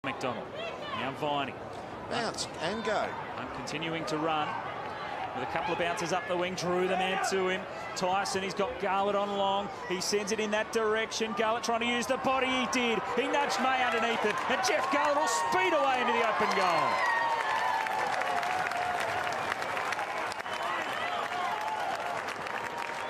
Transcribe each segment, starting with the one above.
McDonald. Now Viney. Bounce and go. And continuing to run. With a couple of bounces up the wing, drew the man to him. Tyson, he's got Garlett on long. He sends it in that direction. Garlett trying to use the body, he did. He nudged May underneath it. And Jeff Garlett will speed away into the open goal.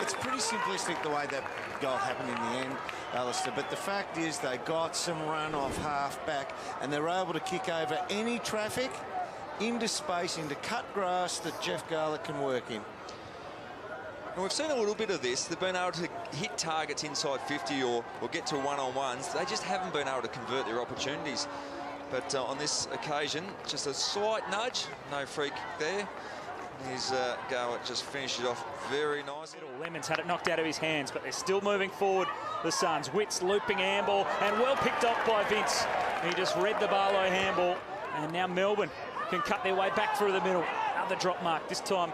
It's pretty simplistic the way that goal happened in the end, Alistair, but the fact is they got some run off half-back and they're able to kick over any traffic into space, into cut grass that Jeff Garlett can work in. And we've seen a little bit of this. They've been able to hit targets inside 50 or get to one-on-ones. They just haven't been able to convert their opportunities. But on this occasion, just a slight nudge, no free kick there. His Garlett just finished it off very nicely. Lemons had it knocked out of his hands, but they're still moving forward, the Suns. Witts looping handball, and well picked off by Vince. He just read the Barlow handball, and now Melbourne can cut their way back through the middle. Another drop mark, this time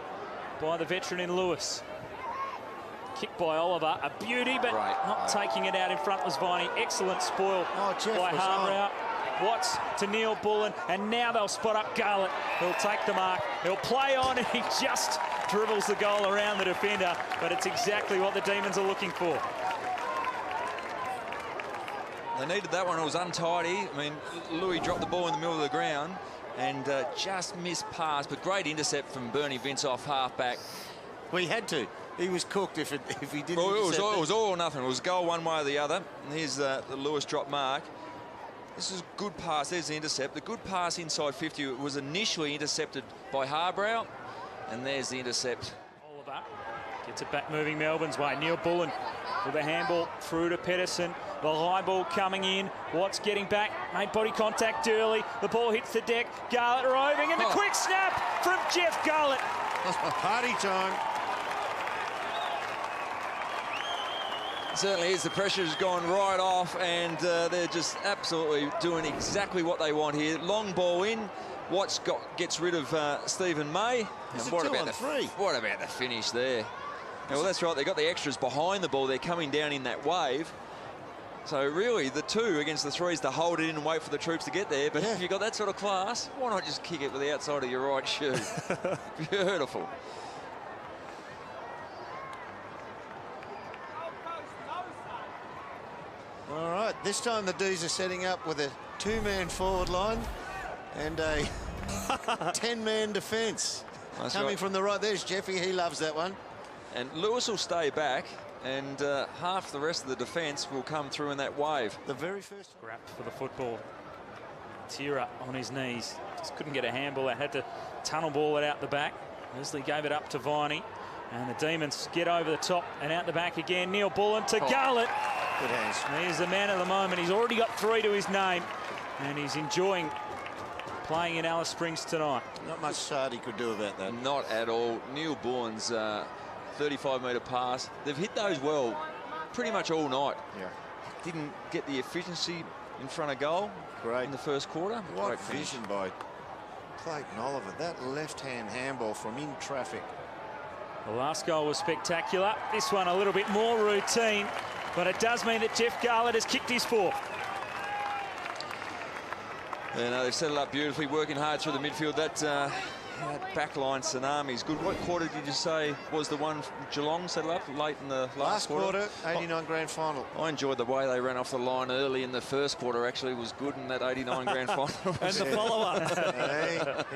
by the veteran in Lewis. Kick by Oliver, a beauty, but not taking it out in front was Viney. Excellent spoil by Harbrow. Watts to Neil Bullen, and now they'll spot up Garlett. He'll take the mark, he'll play on, and he just dribbles the goal around the defender, but it's exactly what the Demons are looking for. They needed that one. It was untidy. I mean, Louis dropped the ball in the middle of the ground and just missed pass, but great intercept from Bernie Vince off half-back. Well, he had to. He was cooked if he didn't. Well, it was all or nothing. It was goal one way or the other. And here's the Lewis drop mark. This is a good pass. There's the intercept. The good pass inside 50 was initially intercepted by Harbrow, and there's the intercept. Oliver gets it back moving Melbourne's way. Neil Bullen with a handball through to Pedersen. The high ball coming in. Watts getting back. Made body contact early. The ball hits the deck. Garlett roving, and the quick snap from Jeff Garlett. Party time. Certainly is. The pressure's gone right off, and they're just absolutely doing exactly what they want here. Long ball in. Watts gets rid of Stephen May. And what about the finish there? Now, well, that's right. They got the extras behind the ball. They're coming down in that wave. So really, the 2 against the 3 is to hold it in and wait for the troops to get there. But if you've got that sort of class, why not just kick it with the outside of your right shoe? Beautiful. All right, this time the D's are setting up with a 2-man forward line and a 10-man defence. Coming from the right, there's Jeffy, he loves that one. And Lewis will stay back, and half the rest of the defence will come through in that wave. The very first grabbed for the football. Tira on his knees, just couldn't get a handball. They had to tunnel ball it out the back. Leslie gave it up to Viney, and the Demons get over the top and out the back again. Neil Bullen to Garlett. Good hands. He's the man of the moment. He's already got 3 to his name, and he's enjoying playing in Alice Springs tonight. Not much Sardi could do about that. Not at all. Neil Bullen's 35-metre pass. They've hit those well pretty much all night. Yeah. Didn't get the efficiency in front of goal in the first quarter. What vision by Clayton Oliver. That left-hand handball from in traffic. The last goal was spectacular. This one a little bit more routine, but it does mean that Jeff Garlett has kicked his 4th. Yeah, no, they've set it up beautifully, working hard through the midfield. That backline tsunami's good. What quarter did you say was the one from Geelong set it up late in the last quarter? 89 grand final. I enjoyed the way they ran off the line early in the first quarter. Actually, was good in that 89 grand final. And the follow-up.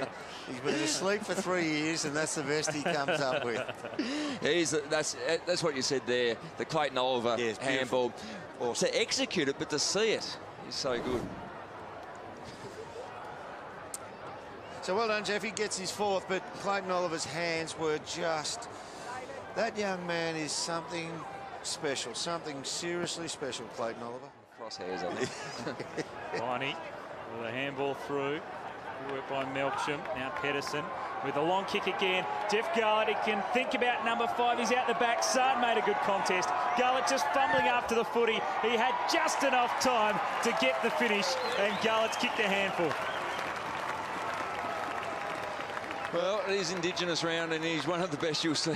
He's been asleep for 3 years, and that's the best he comes up with. That's what you said there. The Clayton Oliver handball. Awesome. To execute it, but to see it is so good. So well done, Jeff. He gets his 4th, but Clayton Oliver's hands were just... That young man is something special, something seriously special, Clayton Oliver. Crosshairs, I think. Viney with a handball through. Work by Melksham. Now Pedersen with a long kick again. Jeff Garlett, he can think about number 5. He's out the back. Sard made a good contest. Garlett just fumbling after the footy. He had just enough time to get the finish, and Garlett's kicked a handful. Well, it is Indigenous round, and he's one of the best you'll see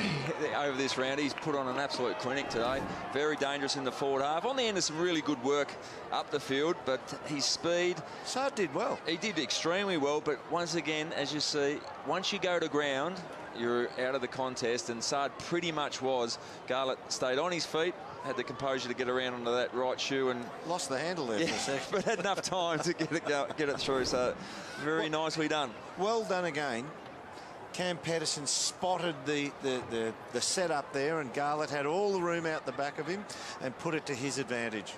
over this round. He's put on an absolute clinic today. Very dangerous in the forward half. On the end of some really good work up the field, but his speed... Saad did well. He did extremely well, but once again, as you see, once you go to ground, you're out of the contest, and Saad pretty much was. Garlett stayed on his feet, had the composure to get around onto that right shoe, and lost the handle there for a second, but had enough time to get it through. So very nicely done. Well done again. Cam Patterson spotted the setup there, and Garlett had all the room out the back of him and put it to his advantage.